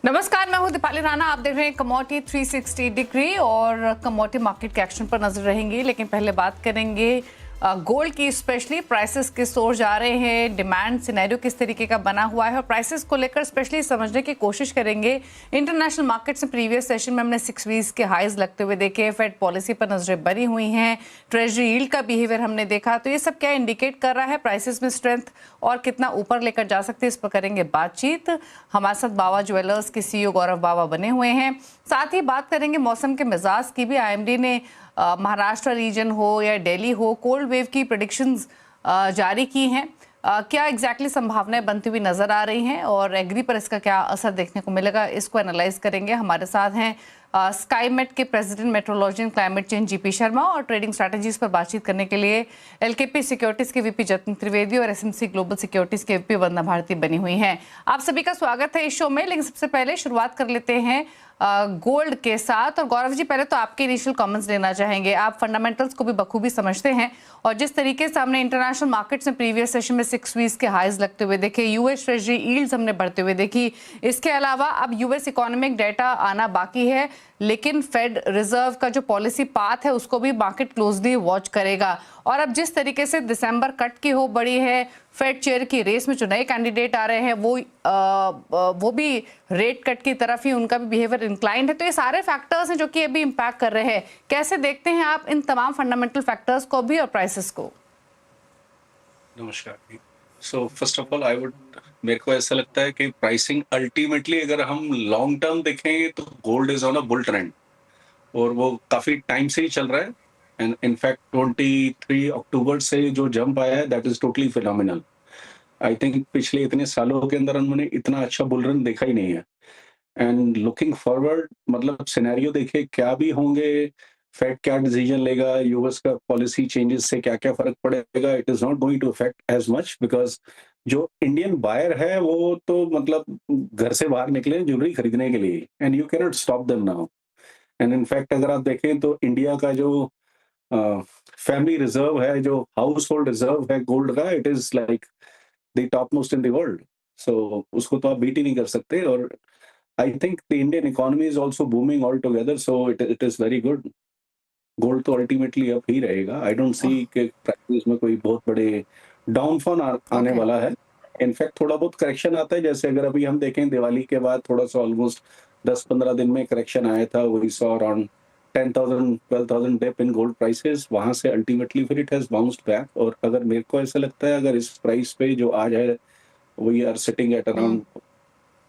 नमस्कार, मैं हूं दीपाली राणा। आप देख रहे हैं कमोडिटी 360 डिग्री और कमोडिटी मार्केट के एक्शन पर नजर रहेंगे। लेकिन पहले बात करेंगे गोल्ड की। स्पेशली प्राइसेस किस ओर जा रहे हैं, डिमांड सिनेरियो किस तरीके का बना हुआ है और प्राइसेस को लेकर स्पेशली समझने की कोशिश करेंगे। इंटरनेशनल मार्केट्स में प्रीवियस सेशन में हमने 6 वीक्स के हाईज लगते हुए देखे, फेड पॉलिसी पर नजरें बनी हुई हैं, ट्रेजरी यील्ड का बिहेवियर हमने देखा। तो ये सब क्या इंडिकेट कर रहा है प्राइसेस में स्ट्रेंथ और कितना ऊपर लेकर जा सकते हैं, इस पर करेंगे बातचीत। हमारे साथ बावा ज्वेलर्स के सीईओ गौरव बावा बने हुए हैं। साथ ही बात करेंगे मौसम के मिजाज की भी। आईएमडी ने महाराष्ट्र रीजन हो या दिल्ली हो, कोल्ड वेव की प्रेडिक्शंस जारी की हैं। क्या एग्जैक्टली संभावनाएं बनती हुई नजर आ रही हैं और एग्री पर इसका क्या असर देखने को मिलेगा, इसको एनालाइज करेंगे। हमारे साथ हैं स्काईमेट के president metrology and climate change GP Sharma और ट्रेडिंग स्ट्रैटेजीज पर बातचीत करने के लिए एलकेपी सिक्योरिटीज के वीपी जतिन त्रिवेदी और एसएमसी ग्लोबल सिक्योरिटीज के वीपी वंदना भारती बनी हुई हैं। आप सभी का स्वागत है इस शो में। लेकिन सबसे पहले शुरुआत कर लेते हैं गोल्ड के साथ। और गौरव जी, पहले तो आपके इनिशियल कमेंट्स लेना चाहेंगे। आप फंडामेंटल्स को भी बखूबी समझते हैं और जिस तरीके से हमने इंटरनेशनल मार्केट्स में प्रीवियस सेशन में 6 वीक्स के हाईज लगते हुए देखे, यूएस ट्रेजरी यील्ड्स हमने बढ़ते हुए देखी। इसके अलावा अब यूएस इकोनॉमिक डेटा आना बाकी है, लेकिन फेड रिजर्व का जो पॉलिसी पाथ है उसको भी मार्केट क्लोजली वॉच करेगा। और अब जिस तरीके से दिसंबर कट की हो बड़ी है, फेड चेयर की रेस में जो नए कैंडिडेट आ रहे हैं वो भी रेट कट की तरफ ही उनका भी बिहेवियर इंक्लाइंड है। तो ये सारे फैक्टर्स हैं जो कि अभी इम्पैक्ट कर रहे हैं। कैसे देखते हैं आप इन तमाम फंडामेंटल फैक्टर्स को भी और प्राइसेस को? नमस्कार। सो फर्स्ट ऑफ ऑल मेरे को ऐसा लगता है कि प्राइसिंग अल्टीमेटली अगर हम लॉन्ग टर्म देखेंगे तो gold is on a bull trend और वो काफी टाइम से ही चल रहा है। एंड इनफैक्ट 23 अक्टूबर से जो जंप आया है that is totally phenomenal. I think पिछले इतने सालों के अंदर उन्होंने इतना अच्छा बुल रन देखा ही नहीं है। एंड लुकिंग फॉरवर्ड मतलब सिनेरियो देखिए क्या भी होंगे, फेड क्या डिसीजन लेगा, यूएस का पॉलिसी चेंजेस से क्या क्या फर्क पड़ेगा, it is not going to affect as much because जो इंडियन बायर है वो तो मतलब घर से बाहर निकले ज्वेलरी खरीदने के लिए and you cannot stop them now. And in fact अगर आप देखें तो इंडिया का जो फैमिली रिजर्व है, जो हाउस होल्ड रिजर्व है गोल्ड का, it is like the top most in the world. So उसको तो आप बीट ही नहीं कर सकते। और I think the Indian economy is also booming altogether, so it is very good. Gold तो अल्टीमेटली अब ही रहेगा। आई डोंट सी कि प्राइसेस में कोई बहुत बड़े डाउनफॉल आने वाला है। इनफैक्ट थोड़ा बहुत करेक्शन आता है, जैसे अगर अभी हम देखें दिवाली के बाद थोड़ा सा ऑलमोस्ट 10-15 दिन में करेक्शन आया था, वही saw around 10,000-12,000 dip in gold prices. वहां से अल्टीमेटली फिर इट हैज बाउंस्ड बैक। और अगर मेरे को ऐसा लगता है अगर इस प्राइस पे जो आज है we are sitting at around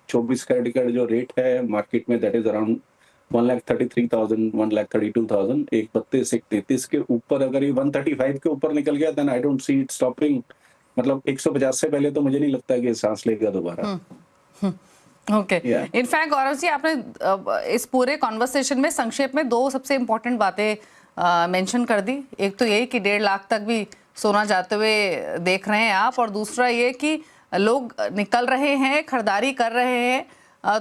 24 carat का जो रेट है मार्केट में, दैट इज अराउंड 1,33,000 1,32,000। 1,32-1,33 के ऊपर अगर ये 135 के ऊपर निकल गया then I don't see it stopping. मतलब 150 से पहले तो मुझे नहीं लगता कि सांस लेगा दोबारा। ओके। इनफैक्ट गौरव जी, आपने इस पूरे कॉन्वर्सेशन में संक्षेप में 2 सबसे इंपॉर्टेंट बातें मेंशन कर दी। एक तो यही कि 1.5 लाख तक भी सोना जाते हुए देख रहे हैं आप, और दूसरा ये कि लोग निकल रहे हैं, खरीदारी कर रहे हैं।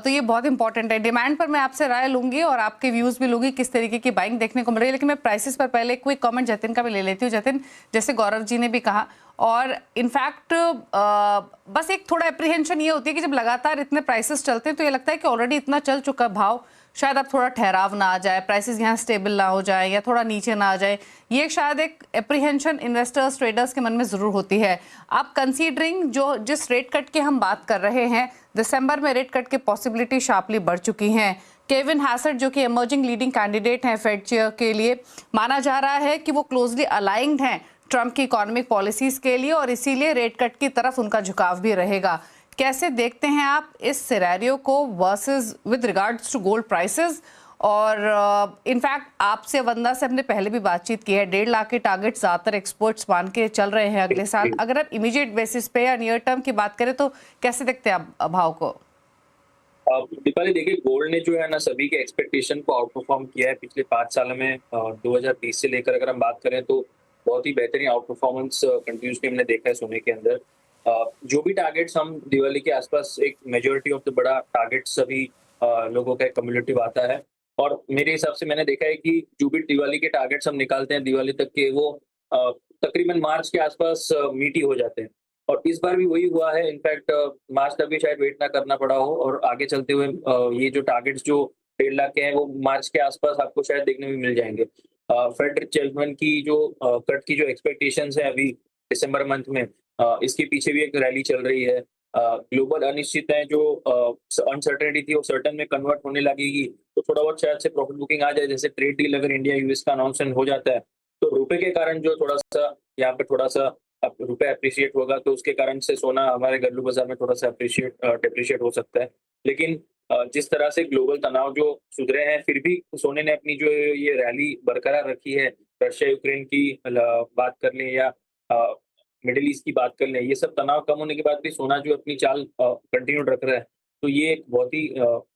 तो ये बहुत इंपॉर्टेंट है। डिमांड पर मैं आपसे राय लूंगी और आपके व्यूज भी लूंगी किस तरीके की बाइंग देखने को मिल रही है। लेकिन मैं प्राइसेस पर पहले क्विक कमेंट जतिन का भी ले लेती हूँ। जतिन, जैसे गौरव जी ने भी कहा, और इनफैक्ट बस एक थोड़ा एप्रीहेंशन ये होती है कि जब लगातार इतने प्राइसेस चलते हैं तो ये लगता है कि ऑलरेडी इतना चल चुका भाव, शायद अब थोड़ा ठहराव ना आ जाए, प्राइसेस यहाँ स्टेबल ना हो जाए या थोड़ा नीचे ना आ जाए। ये शायद एक एप्रीहेंशन इन्वेस्टर्स ट्रेडर्स के मन में जरूर होती है। आप कंसीडरिंग जो जिस रेट कट की हम बात कर रहे हैं, दिसंबर में रेट कट की पॉसिबिलिटी शार्पली बढ़ चुकी हैं। केविन हैसेट जो कि इमर्जिंग लीडिंग कैंडिडेट हैं फेड चेयर के लिए, माना जा रहा है कि वो क्लोजली अलाइंड हैं ट्रंप की इकोनॉमिक पॉलिसीज के लिए और इसीलिए रेट कट की तरफ उनका झुकाव भी रहेगा। कैसे देखते हैं आप इस सिनेरियो को versus with regards to gold prices? और इनफैक्ट आपसे वंदना से हमने पहले भी बातचीत की है, 1.5 लाख के टारगेट ज़्यादातर एक्सपर्ट्स मान के चल रहे हैं अगले साल। अगर आप इमीडिएट बेसिस पे या नियर टर्म की बात करें तो कैसे देखते हैं आप भाव को? दीपाली, देखिए गोल्ड ने जो है ना सभी के एक्सपेक्टेशन को आउट परफॉर्म किया है पिछले 5 सालों में। 2020 से लेकर अगर हम बात करें तो बहुत ही बेहतरीन आउट परफॉर्मेंस कंटिन्यूसली हमने देखा है सोने के अंदर। जो भी टारगेट्स हम दिवाली के आसपास, एक मेजोरिटी ऑफ द बड़ा टारगेट सभी लोगों का कम्युलेटिव आता है। और मेरे हिसाब से मैंने देखा है कि जो भी दिवाली के टारगेट्स हम निकालते हैं दिवाली तक के, वो तकरीबन मार्च के आसपास मीट ही हो जाते हैं। और इस बार भी वही हुआ है। इनफैक्ट मार्च तक भी शायद वेट ना करना पड़ा हो और आगे चलते हुए ये जो टारगेट्स जो 1.5 लाख के हैं वो मार्च के आसपास आपको शायद देखने में मिल जाएंगे। फेड चेयरमैन की जो कट की जो एक्सपेक्टेशंस है अभी दिसंबर मंथ में, इसके पीछे भी एक रैली चल रही है। ग्लोबल अनिश्चितताएं जो अनसर्टेनिटी थी वो सर्टन में कन्वर्ट होने लगेगी, तो थोड़ा बहुत शायद से प्रॉफिट बुकिंग आ जाए। जैसे ट्रेड डील अगर इंडिया यूएस का अनाउंसमेंट हो जाता है तो रुपए के कारण जो थोड़ा सा यहाँ पे थोड़ा सा रुपए अप्रिशिएट होगा, तो उसके कारण से सोना हमारे घरेलू बाजार में थोड़ा सा डिप्रिशिएट हो सकता है। लेकिन जिस तरह से ग्लोबल तनाव जो सुधरे हैं, फिर भी सोने ने अपनी जो ये रैली बरकरार रखी है। रशिया यूक्रेन की बात कर लें या मिडिल ईस्ट की बात कर लें, ये सब तनाव कम होने के बाद भी सोना जो अपनी चाल कंटिन्यूड रख रहा है। तो ये एक बहुत ही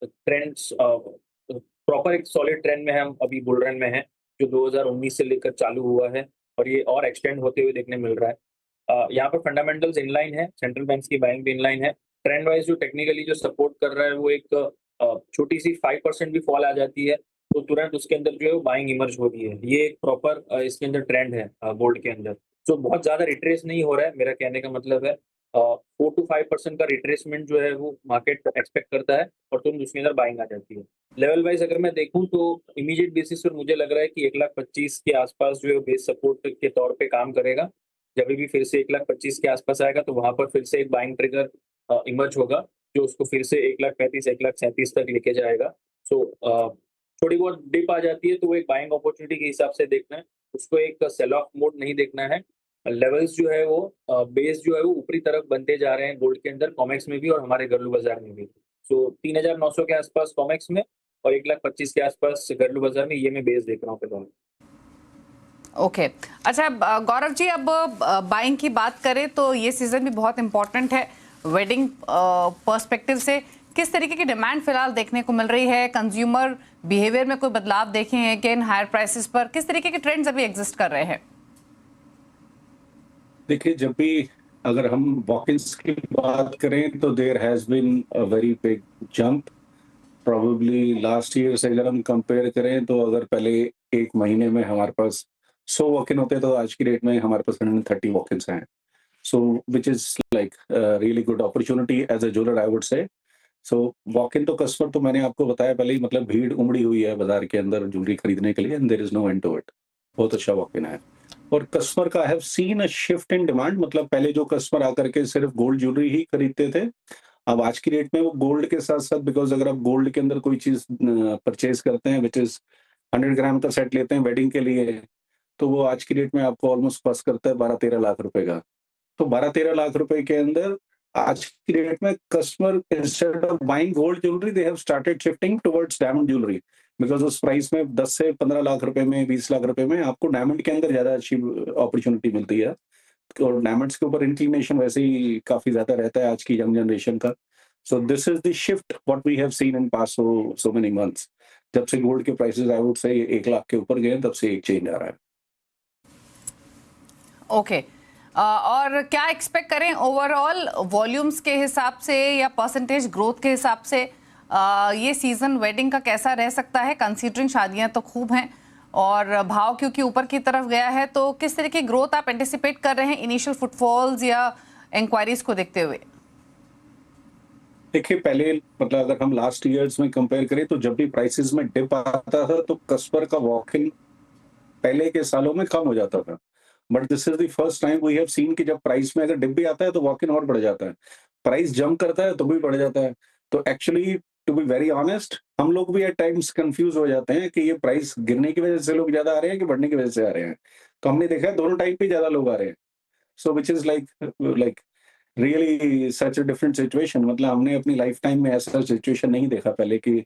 ट्रेंड्स प्रॉपर एक सॉलिड ट्रेंड में हम अभी बुल रन में हैं, जो 2019 से लेकर चालू हुआ है और ये और एक्सटेंड होते हुए देखने मिल रहा है। यहाँ पर फंडामेंटल्स इनलाइन है, सेंट्रल बैंक्स की बाइंग भी इनलाइन है। ट्रेंड वाइज जो टेक्निकली जो सपोर्ट कर रहा है वो एक छोटी सी 5% भी फॉल आ जाती है तो तुरंत उसके अंदर जो है वो बाइंग इमर्ज हो रही है। ये एक प्रॉपर इसके अंदर ट्रेंड है गोल्ड के अंदर। तो बहुत ज्यादा रिट्रेस नहीं हो रहा है, मेरा कहने का मतलब है 4 to 5% का रिट्रेसमेंट जो है वो मार्केट एक्सपेक्ट करता है और तुरंत उसके अंदर बाइंग आ जाती है। लेवल वाइज अगर मैं देखूं तो इमीडिएट बेसिस पर मुझे लग रहा है कि 1,25,000 के आसपास जो है बेस सपोर्ट के तौर पे काम करेगा। जब भी फिर से 1,25,000 के आसपास आएगा तो वहां पर फिर से एक बाइंग ट्रिगर इमर्ज होगा, जो उसको फिर से 1,35,000 1,37,000 तक लेके जाएगा। सो थोड़ी बहुत डिप आ जाती है तो वो एक बाइंग अपॉर्चुनिटी के हिसाब से देखना है, उसको एक सेल ऑफ मोड नहीं देखना है। लेवल्स जो है वो बेस जो है वो ऊपरी तरफ बनते जा रहे हैं गोल्ड के अंदर, कॉमेक्स में भी और हमारे घरेलू बाजार में भी। सो 3,900 के आसपास कॉमेक्स में और 1,25,000 के आसपास घरेलू बाजार में, ये मैं बेस देख रहा हूँ फिलहाल। ओके अच्छा गौरव जी, अब बाइंग की बात करें तो ये सीजन भी बहुत इंपॉर्टेंट है वेडिंग पर्सपेक्टिव से। किस तरीके की डिमांड फिलहाल देखने को मिल रही है? कंज्यूमर बिहेवियर में कोई बदलाव देखे हैं कि इन हायर प्राइसेस पर? किस तरीके के ट्रेंड्स अभी एग्जिस्ट कर रहे हैं? देखिए, जब भी अगर हम वॉक-इन्स की बात करें तो there has been a very big jump. Probably last year से अगर हम कंपेयर करें तो अगर पहले एक महीने में हमारे पास 100 वॉक इन होते तो आज की डेट में हमारे पास 130 वॉक इन्स हैं। So which is like really good opportunity as a jeweller I would say. So walk in तो कस्टमर तो मैंने आपको बताया पहले ही, मतलब भीड़ उमड़ी हुई है बाजार के अंदर ज्वेलरी खरीदने के लिए and there is no end to it. बहुत अच्छा वॉक इन है और कस्टमर का I have seen a shift in demand. मतलब पहले जो कस्टमर आकर के सिर्फ गोल्ड ज्वेलरी ही खरीदते थे, अब आज की डेट में वो गोल्ड के साथ साथ, बिकॉज अगर आप गोल्ड के अंदर कोई चीज परचेज करते हैं विच इज 100 ग्राम का सेट लेते हैं वेडिंग के लिए, तो वो आज की डेट में आपको ऑलमोस्ट कॉस्ट करता है 12-13 लाख रुपए का। तो 12-13 लाख रुपए के अंदर आज की डेट में customer instead of buying gold jewellery they have started shifting towards diamond jewellery, because उस प्राइस में 10 से 15 लाख रुपए में, 20 लाख रुपए में आपको डायमंड के अंदर ज्यादा अच्छी अपॉर्चुनिटी मिलती है। और डायमंड्स के ऊपर इंक्लिनेशन वैसे ही काफी ज्यादा रहता है आज की यंग जनरेशन का। So this is the shift what we have seen in past so many months. जब से गोल्ड के प्राइसेस आई वुड से 1 लाख के ऊपर गए तब से एक चेंज आ रहा है। ओके और क्या एक्सपेक्ट करें ओवरऑल वॉल्यूम्स के हिसाब से या परसेंटेज ग्रोथ के हिसाब से? ये सीजन वेडिंग का कैसा रह सकता है, कंसीडरिंग शादियां तो खूब हैं और भाव क्योंकि ऊपर की तरफ गया है, तो किस तरह की ग्रोथ आप एंटिसिपेट कर रहे हैं इनिशियल फुटफॉल्स या इंक्वायरीज को देखते हुए? देखिए, पहले मतलब अगर हम लास्ट ईयर्स में कंपेयर करें तो जब भी प्राइसेस में डिप आता था तो कस्टमर का वॉक इन पहले के सालों में कम हो जाता था। But this is the first time we have seen कि जब प्राइस में अगर डिप भी आता है तो वॉक इन और बढ़ जाता है, प्राइस जंप करता है तो भी बढ़ जाता है। तो actually to be very honest, हम लोग भी एट टाइम्स कंफ्यूज हो जाते हैं कि ये प्राइस गिरने की वजह से लोग ज्यादा आ रहे हैं कि बढ़ने की वजह से आ रहे हैं। तो हमने देखा है दोनों टाइम पे ज्यादा लोग आ रहे हैं। So which is like really such a different situation. मतलब हमने अपनी लाइफ टाइम में ऐसा सिचुएशन नहीं देखा पहले, कि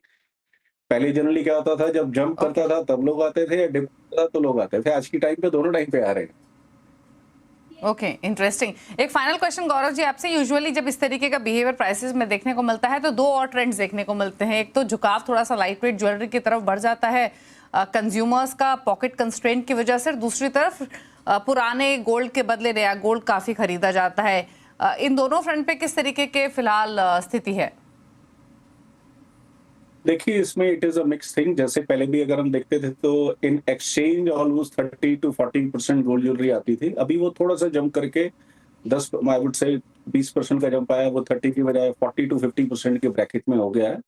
पहले जनरली क्या होता था, जब जंप करता था तब लोग आते थे, डिप करता था तो लोग आते थे। आज की टाइम पे दोनों टाइम पे आ रहे हैं। Okay interesting. एक फाइनल क्वेश्चन गौरव जी आपसे, यूजुअली जब इस तरीके का बिहेवियर प्राइसेस में देखने को मिलता है तो दो और ट्रेंड्स देखने को मिलते हैं। एक तो झुकाव थोड़ा सा लाइट वेट ज्वेलरी की तरफ बढ़ जाता है कंज्यूमर्स का पॉकेट कंस्ट्रेंट की वजह से, दूसरी तरफ पुराने गोल्ड के बदले नया गोल्ड काफी खरीदा जाता है। इन दोनों फ्रंट पे किस तरीके के फिलहाल स्थिति है? देखिए, इसमें it is a mix thing. जैसे पहले भी अगर हम देखते थे तो in exchange almost 30 to 40% gold jewellery आती थी। अभी वो थोड़ा सा जंप करके 10 आई वुड से 20% का जंप आया, वो 30 की बजाय 40 टू 50% के ब्रैकेट में हो गया है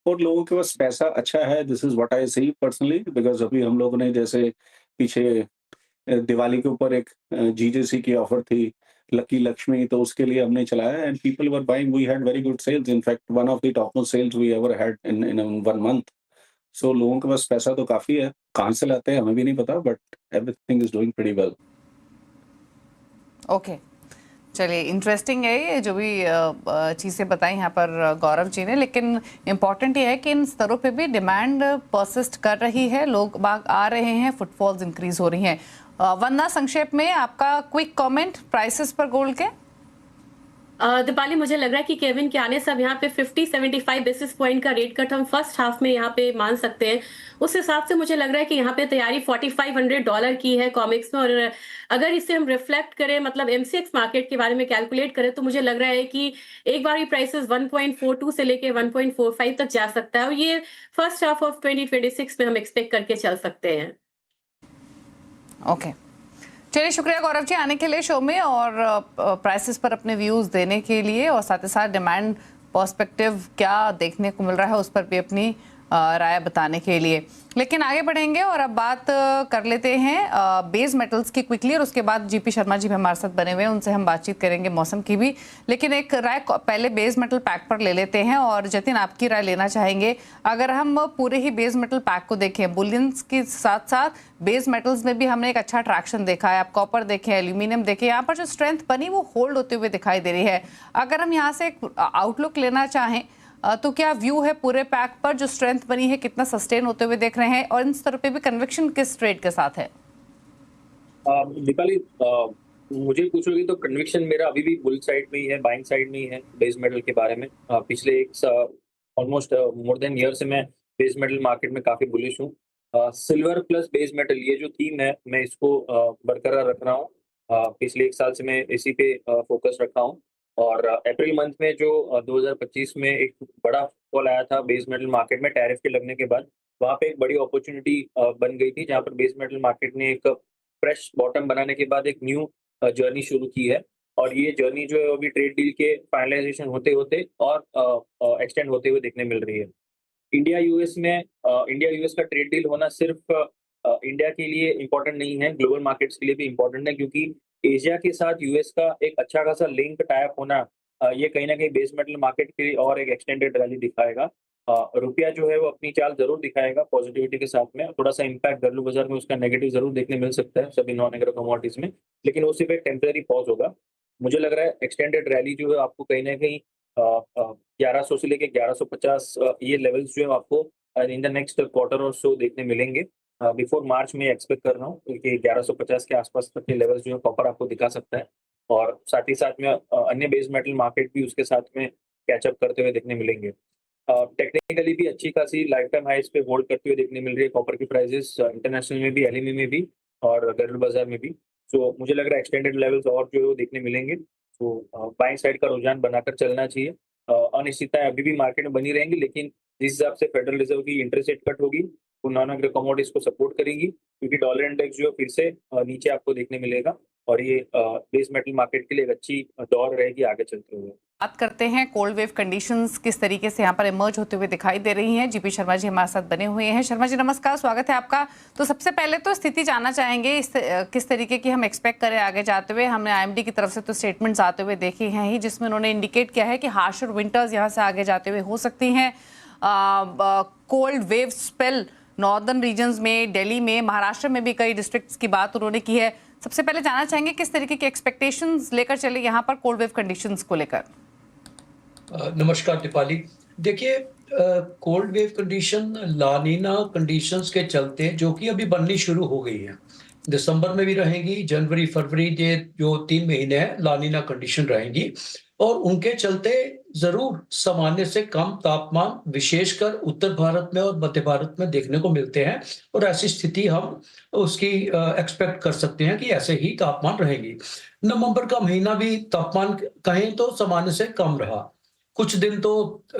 और लोगों के पास पैसा अच्छा है। This is what I see personally, because अभी हम लोगों ने जैसे पीछे दिवाली के ऊपर एक जीजेसी की ऑफर थी, लकी लक्ष्मी, तो उसके लिए हमने चलाया and people were buying, we had very good sales, in fact one of the top most sales we ever had in 1 month. So लोगों के पास पैसा तो काफ़ी है, कहाँ से लाते हैं हमें भी नहीं पता, but everything is doing pretty well. Okay, चलिए, इंटरेस्टिंग है ये जो भी चीज़ें बताई यहाँ पर गौरव जी ने, लेकिन इम्पॉर्टेंट ये है कि इन स्तरों पे भी डिमांड परसिस्ट कर रही है, लोग बाग आ रहे हैं, फुटफॉल्स इंक्रीज हो रही हैं। वंदना, संक्षेप में आपका क्विक कमेंट प्राइसेस पर गोल्ड के। दीपाली, मुझे लग रहा है कि केविन के आने से अब यहाँ पे 50-75 बेसिस पॉइंट का रेट कट हम फर्स्ट हाफ में यहाँ पे मान सकते हैं। उस हिसाब से मुझे लग रहा है कि यहाँ पे तैयारी $4500 की है कॉमिक्स में, और अगर इसे हम रिफ्लेक्ट करें, मतलब एमसीएक्स मार्केट के बारे में कैलकुलेट करें, तो मुझे लग रहा है कि एक बार ये प्राइसेस 1.42 से लेके 1.45 तक जा सकता है, और ये फर्स्ट हाफ ऑफ 2026 में हम एक्सपेक्ट करके चल सकते हैं। ओके, चलिए, शुक्रिया गौरव जी आने के लिए शो में और प्राइसेस पर अपने व्यूज़ देने के लिए, और साथ ही साथ डिमांड पर्सपेक्टिव क्या देखने को मिल रहा है उस पर भी अपनी राय बताने के लिए। लेकिन आगे बढ़ेंगे और अब बात कर लेते हैं बेस मेटल्स की क्विकली, और उसके बाद जीपी शर्मा जी भी हमारे साथ बने हुए हैं, उनसे हम बातचीत करेंगे मौसम की भी। लेकिन एक राय पहले बेस मेटल पैक पर ले लेते हैं, और जतिन आपकी राय लेना चाहेंगे। अगर हम पूरे ही बेस मेटल पैक को देखें, बुलियंस के साथ साथ बेस मेटल्स में भी हमने एक अच्छा ट्रैक्शन देखा है। आप कॉपर देखें, एल्यूमिनियम देखें, यहाँ पर जो स्ट्रेंथ बनी वो होल्ड होते हुए दिखाई दे रही है। अगर हम यहाँ से एक आउटलुक लेना चाहें तो क्या व्यू है पूरे पैक पर, जो स्ट्रेंथ बनी है कितना सस्टेन होते हुए देख रहे हैं, और इन स्तर पे भी कन्विक्शन किस ट्रेड के साथ है? दीपाली, मुझे पूछोगे तो कन्विक्शन मेरा अभी भी बुल साइड में ही है, बाइंग साइड में ही है बेस मेटल के बारे में। पिछले एक ऑलमोस्ट मोर देन ईयर से मैं बेस मेटल मार्केट में काफी बुलिश हूँ। सिल्वर प्लस बेस मेटल, ये जो थीम है, मैं इसको बरकरार रख रहा हूँ। पिछले एक साल से मैं इसी पे फोकस रखा हूँ, और अप्रैल मंथ में जो 2025 में एक बड़ा फॉल आया था बेस मेटल मार्केट में टैरिफ के लगने के बाद, वहाँ पे एक बड़ी अपॉर्चुनिटी बन गई थी, जहाँ पर बेस मेटल मार्केट ने एक फ्रेश बॉटम बनाने के बाद एक न्यू जर्नी शुरू की है। और ये जर्नी जो है अभी ट्रेड डील के फाइनलाइजेशन होते होते और एक्सटेंड होते हुए देखने मिल रही है। इंडिया यूएस में इंडिया यूएस का ट्रेड डील होना सिर्फ इंडिया के लिए इम्पोर्टेंट नहीं है, ग्लोबल मार्केट्स के लिए भी इम्पोर्टेंट है, क्योंकि एशिया के साथ यूएस का एक अच्छा खासा लिंक टाई अप होना, ये कहीं ना कहीं बेस मेटल मार्केट के लिए और एक एक्सटेंडेड रैली दिखाएगा। रुपया जो है वो अपनी चाल जरूर दिखाएगा पॉजिटिविटी के साथ में। थोड़ा सा इम्पैक्ट घरेलू बाजार में उसका नेगेटिव जरूर देखने मिल सकता है सभी नॉन एग्रो कमोडिटीज में, लेकिन वो सिर्फ एक टेम्पररी पॉज होगा। मुझे लग रहा है एक्सटेंडेड रैली जो है आपको कहीं ना कहीं 1100 से लेके 1150 ये लेवल्स जो है आपको इन द नेक्स्ट क्वार्टर और सो देखने मिलेंगे। बिफोर मार्च में एक्सपेक्ट कर रहा हूँ कि 1150 के आसपास तक के लेवल्स जो है कॉपर आपको दिखा सकता है, और साथ ही साथ में अन्य बेस मेटल मार्केट भी उसके साथ में कैचअप करते हुए देखने मिलेंगे। टेक्निकली भी अच्छी खासी लाइफ टाइम हाइस पे होल्ड करते हुए देखने मिल रही है कॉपर की प्राइसेस, इंटरनेशनल में भी, एलएमई में भी, और घरेलू बाजार में भी। तो मुझे लग रहा है एक्सटेंडेड लेवल्स और जो है वो देखने मिलेंगे, तो बाइंग साइड का रुझान बनाकर चलना चाहिए। अनिश्चितताएं अभी भी मार्केट में बनी रहेंगी, लेकिन जिस हिसाब से फेडरल रिजर्व की इंटरेस्ट रेट कट होगी, वो नॉन एग्रो कमोडिटीज को सपोर्ट करेंगी, क्योंकि डॉलर इंडेक्स जो है फिर से नीचे आपको देखने मिलेगा, और ये बेस मेटल मार्केट के लिए एक अच्छी दौर रहेगी आगे चलते हुए। बात करते हैं कोल्ड वेव कंडीशंस किस तरीके से यहाँ पर इमर्ज होते हुए दिखाई दे रही हैं। जीपी शर्मा जी हमारे साथ बने हुए हैं। शर्मा जी नमस्कार, स्वागत है आपका। तो सबसे पहले तो स्थिति जानना चाहेंगे किस तरीके की हम एक्सपेक्ट करें आगे जाते हुए। हमने आईएमडी की तरफ से तो स्टेटमेंट्स आते हुए देखे हैं ही, जिसमें उन्होंने इंडिकेट किया है कि हार्शर विंटर्स यहाँ से आगे जाते हुए हो सकती हैं। Cold wave spell northern regions में, दिल्ली में, महाराष्ट्र में भी कई डिस्ट्रिक्ट्स की बात उन्होंने की है। सबसे पहले जानना चाहेंगे किस तरीके की एक्सपेक्टेशंस लेकर चले यहाँ पर कोल्ड वेव कंडीशंस को लेकर। नमस्कार दीपाली, देखिए कोल्ड वेव कंडीशन लानीना कंडीशंस के चलते जो कि अभी बननी शुरू हो गई है, दिसंबर में भी रहेगी, जनवरी फरवरी ये जो 3 महीने हैं लानीना कंडीशन रहेंगी, और उनके चलते जरूर सामान्य से कम तापमान विशेषकर उत्तर भारत में और मध्य भारत में देखने को मिलते हैं, और ऐसी स्थिति हम उसकी एक्सपेक्ट कर सकते हैं कि ऐसे ही तापमान रहेंगी। नवंबर का महीना भी तापमान कहें तो सामान्य से कम रहा, कुछ दिन तो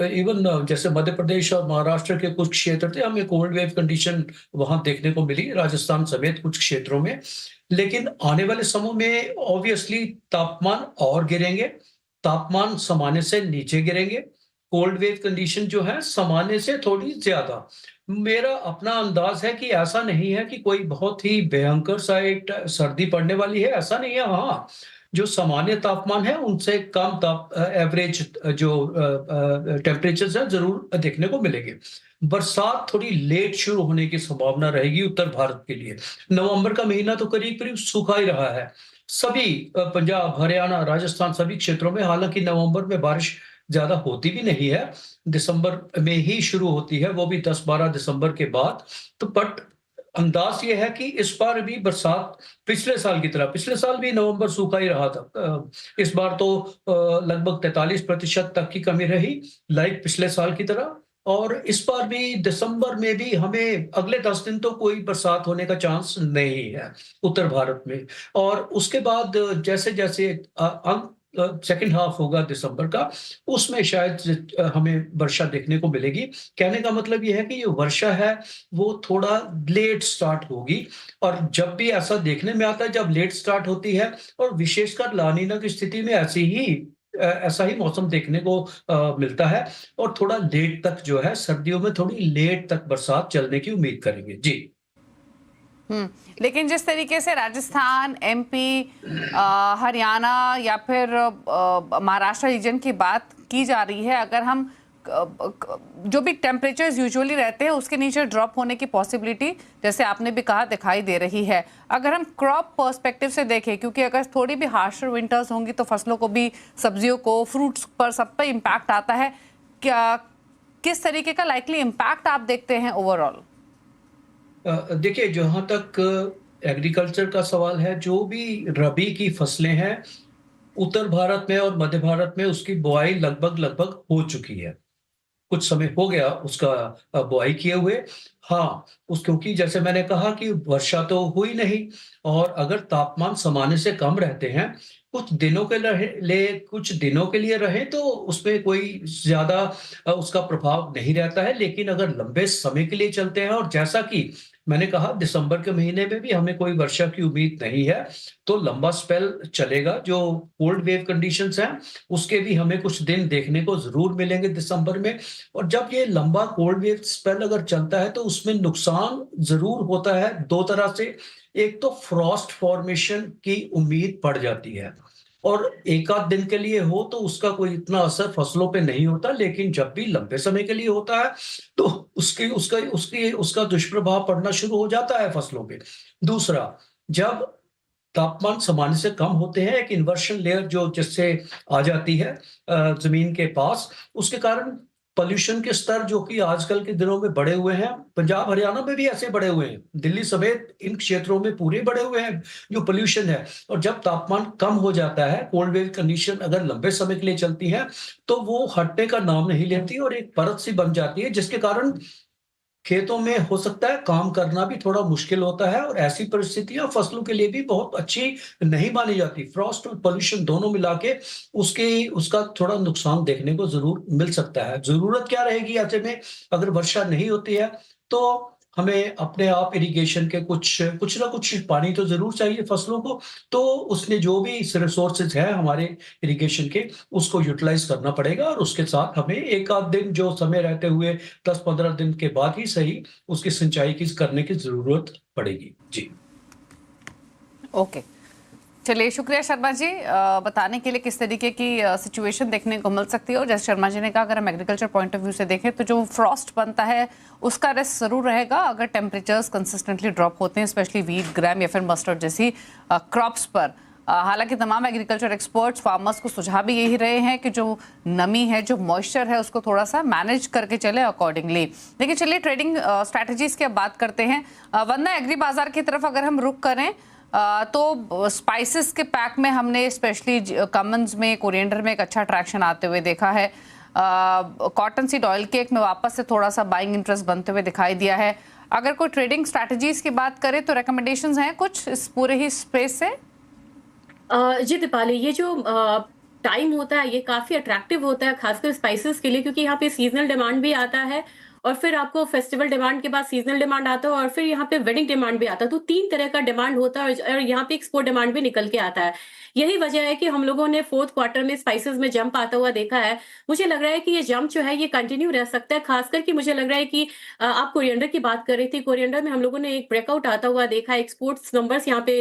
इवन जैसे मध्य प्रदेश और महाराष्ट्र के कुछ क्षेत्र थे, हमें कोल्ड वेव कंडीशन वहां देखने को मिली, राजस्थान समेत कुछ क्षेत्रों में। लेकिन आने वाले समय में ऑब्वियसली तापमान और गिरेंगे, तापमान सामान्य से नीचे गिरेंगे, कोल्ड वेव कंडीशन जो है सामान्य से थोड़ी ज्यादा। मेरा अपना अंदाज है कि ऐसा नहीं है कि कोई बहुत ही भयंकर सा एक सर्दी पड़ने वाली है, ऐसा नहीं है। हाँ, जो सामान्य तापमान है उनसे कम एवरेज जो टेम्परेचर्स है जरूर देखने को मिलेंगे। बरसात थोड़ी लेट शुरू होने की संभावना रहेगी उत्तर भारत के लिए। नवंबर का महीना तो करीब करीब सूखा ही रहा है सभी पंजाब, हरियाणा, राजस्थान सभी क्षेत्रों में। हालांकि नवंबर में बारिश ज्यादा होती भी नहीं है, दिसंबर में ही शुरू होती है, वो भी 10-12 दिसंबर के बाद। तो बट अंदाज ये है कि इस बार भी बरसात पिछले साल की तरह, पिछले साल भी नवंबर सूखा ही रहा था, इस बार तो लगभग 43% तक की कमी रही, लाइक पिछले साल की तरह। और इस बार भी दिसंबर में भी हमें अगले 10 दिन तो कोई बरसात होने का चांस नहीं है उत्तर भारत में। और उसके बाद जैसे जैसे सेकेंड हाफ होगा दिसंबर का, उसमें शायद हमें वर्षा देखने को मिलेगी। कहने का मतलब ये है कि ये वर्षा है वो थोड़ा लेट स्टार्ट होगी, और जब भी ऐसा देखने में आता है जब लेट स्टार्ट होती है, और विशेषकर ला नीना की स्थिति में ऐसा ही मौसम देखने को मिलता है, और थोड़ा लेट तक जो है सर्दियों में थोड़ी लेट तक बरसात चलने की उम्मीद करेंगे जी। लेकिन जिस तरीके से राजस्थान, एमपी, हरियाणा या फिर महाराष्ट्र रीजन की बात की जा रही है, अगर हम जो भी टेम्परेचर्स यूजुअली रहते हैं उसके नीचे ड्रॉप होने की पॉसिबिलिटी, जैसे आपने भी कहा, दिखाई दे रही है। अगर हम क्रॉप पर्सपेक्टिव से देखें, क्योंकि अगर थोड़ी भी हार्शर विंटर्स होंगी तो फसलों को भी, सब्जियों को, फ्रूट्स पर, सब पर इम्पैक्ट आता है। क्या किस तरीके का लाइकली इम्पैक्ट आप देखते हैं ओवरऑल? देखिए, जहां तक एग्रीकल्चर का सवाल है, जो भी रबी की फसलें हैं उत्तर भारत में और मध्य भारत में उसकी बुआई लगभग हो चुकी है। कुछ समय हो गया उसका बुआई किए हुए। हाँ, क्योंकि जैसे मैंने कहा कि वर्षा तो हुई नहीं, और अगर तापमान सामान्य से कम रहते हैं कुछ दिनों के लिए रहे तो उसमें कोई ज्यादा उसका प्रभाव नहीं रहता है। लेकिन अगर लंबे समय के लिए चलते हैं, और जैसा कि मैंने कहा दिसंबर के महीने में भी हमें कोई वर्षा की उम्मीद नहीं है, तो लंबा स्पेल चलेगा। जो कोल्ड वेव कंडीशंस हैं उसके भी हमें कुछ दिन देखने को जरूर मिलेंगे दिसंबर में। और जब ये लंबा कोल्ड वेव स्पेल अगर चलता है तो उसमें नुकसान जरूर होता है दो तरह से। एक तो फ्रॉस्ट फॉर्मेशन की उम्मीद बढ़ जाती है, और एक आध दिन के लिए हो तो उसका कोई इतना असर फसलों पे नहीं होता, लेकिन जब भी लंबे समय के लिए होता है तो उसका दुष्प्रभाव पड़ना शुरू हो जाता है फसलों पे। दूसरा, जब तापमान सामान्य से कम होते हैं, एक इन्वर्शन लेयर जो जिससे आ जाती है जमीन के पास, उसके कारण पोल्यूशन के स्तर जो कि आजकल के दिनों में बढ़े हुए हैं, पंजाब हरियाणा में भी ऐसे बढ़े हुए हैं, दिल्ली समेत इन क्षेत्रों में पूरे बढ़े हुए हैं जो पोल्यूशन है। और जब तापमान कम हो जाता है, कोल्ड वेव कंडीशन अगर लंबे समय के लिए चलती है तो वो हटने का नाम नहीं लेती, और एक परत सी बन जाती है, जिसके कारण खेतों में हो सकता है काम करना भी थोड़ा मुश्किल होता है। और ऐसी परिस्थितियां फसलों के लिए भी बहुत अच्छी नहीं मानी जाती। फ्रॉस्ट और पोल्यूशन दोनों मिला के उसका थोड़ा नुकसान देखने को जरूर मिल सकता है। जरूरत क्या रहेगी ऐसे में, अगर वर्षा नहीं होती है तो हमें अपने आप इरिगेशन के कुछ ना कुछ पानी तो जरूर चाहिए फसलों को। तो उसने जो भी रिसोर्सेज है हमारे इरिगेशन के, उसको यूटिलाइज करना पड़ेगा, और उसके साथ हमें एक आध दिन जो समय रहते हुए 10-15 दिन के बाद ही सही उसकी सिंचाई की करने की जरूरत पड़ेगी जी। ओके, चलिए, शुक्रिया शर्मा जी बताने के लिए किस तरीके की सिचुएशन देखने को मिल सकती है। और जैसे शर्मा जी ने कहा, अगर हम एग्रीकल्चर पॉइंट ऑफ व्यू से देखें तो जो फ्रॉस्ट बनता है उसका रिस्क जरूर रहेगा अगर टेम्परेचर्स कंसिस्टेंटली ड्रॉप होते हैं, स्पेशली वीट, ग्राम या फिर मस्टर्ड जैसी क्रॉप्स पर। हालांकि तमाम एग्रीकल्चर एक्सपर्ट्स फार्मर्स को सुझाव भी यही रहे हैं कि जो नमी है, जो मॉइस्चर है, उसको थोड़ा सा मैनेज करके चले अकॉर्डिंगली। लेकिन चलिए, ट्रेडिंग स्ट्रैटेजीज की अब बात करते हैं। वंदना, एग्री बाजार की तरफ अगर हम रुक करें तो स्पाइसेस के पैक में हमने स्पेशली कॉमन्स में, कोरिएंडर में एक अच्छा ट्रैक्शन आते हुए देखा है। कॉटन सीड ऑयल केक में वापस से थोड़ा सा बाइंग इंटरेस्ट बनते हुए दिखाई दिया है। अगर कोई ट्रेडिंग स्ट्रैटेजीज की बात करें तो रिकमेंडेशंस हैं कुछ इस पूरे ही स्पेस से? जी दीपाली, ये जो टाइम होता है ये काफ़ी अट्रैक्टिव होता है, खासकर स्पाइसेस के लिए, क्योंकि यहाँ पे सीज़नल डिमांड भी आता है और फिर आपको फेस्टिवल डिमांड के बाद सीज़नल डिमांड आता है और फिर यहाँ पे वेडिंग डिमांड भी आता है। तो 3 तरह का डिमांड होता है और यहाँ पे एक्सपोर्ट डिमांड भी निकल के आता है। यही वजह है कि हम लोगों ने 4th क्वार्टर में स्पाइसेस में जंप आता हुआ देखा है। मुझे लग रहा है कि ये जंप जो है ये कंटिन्यू रह सकता है, खासकर कि मुझे लग रहा है कि आप कोरिएंडर की बात कर रही थी, कोरिएंडर में हम लोगों ने एक ब्रेकआउट आता हुआ देखा है, एक्सपोर्ट्स नंबर्स यहाँ पे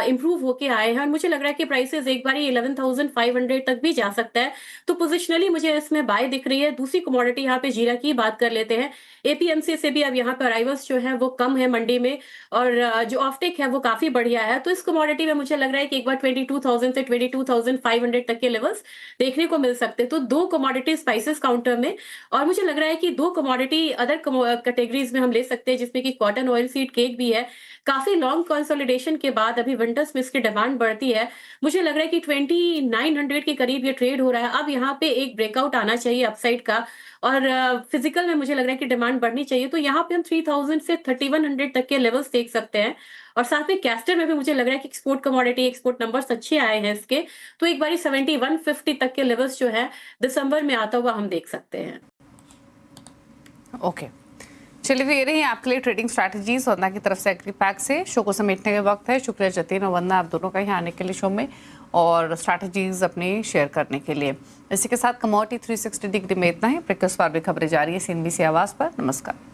इम्प्रूव होके आए हैं और मुझे लग रहा है कि प्राइसेस एक बारी 11,500 तक भी जा सकता है। तो पोजिशनली मुझे इसमें बाय दिख रही है। दूसरी कमोडिटी यहाँ पे जीरा की बात कर लेते हैं। एपीएमसी से भी अब यहाँ पे अराइवल्स जो है वो कम है मंडी में और जो ऑफटेक है वो काफी बढ़िया है। तो इस कमोडिटी में मुझे लग रहा है कि एक बार 22,000 से 22,500 तक के लेवल्स देखने को मिल सकते हैं। तो 2 कमोडिटी स्पाइसेस काउंटर में और मुझे लग रहा है कि 2 कमोडिटी अदर कैटेगरीज में हम ले सकते हैं, जिसमें कि कॉटन, ऑयल सीड, केक भी है। काफी लॉन्ग कंसोलिडेशन के बाद अभी विंटर्स में इसकी डिमांड बढ़ती है। मुझे लग रहा है कि 2900 के करीब ये ट्रेड हो रहा है। अब यहाँ पे एक ब्रेकआउट आना चाहिए अपसाइड का और फिजिकल में मुझे लग रहा है कि डिमांड बढ़नी चाहिए। तो यहाँ पे हम 3000 से 3100 तक के लेवल्स देख सकते हैं और साथ में कैस्टर में भी मुझे लग रहा है कि एक्सपोर्ट कमोडिटी, एक्सपोर्ट नंबर्स अच्छे आए हैं इसके। तो एक बारी 7150 तक के लेवल्स जो है दिसंबर में आता हुआ हम देख सकते हैं। ओके, चलिए, तो ये रही आपके लिए ट्रेडिंग स्ट्रैटेजीज वंदना की तरफ से एग्री पैक से। शो को समेटने का वक्त है। शुक्रिया जतिन और वंदना, आप दोनों का यहाँ आने के लिए शो में और स्ट्रैटेजीज अपनी शेयर करने के लिए। इसी के साथ कमोडिटी 360 डिग्री में इतना ही। ब्रेक के उस पार भी खबरें जारी है CNBC आवाज़ पर। नमस्कार।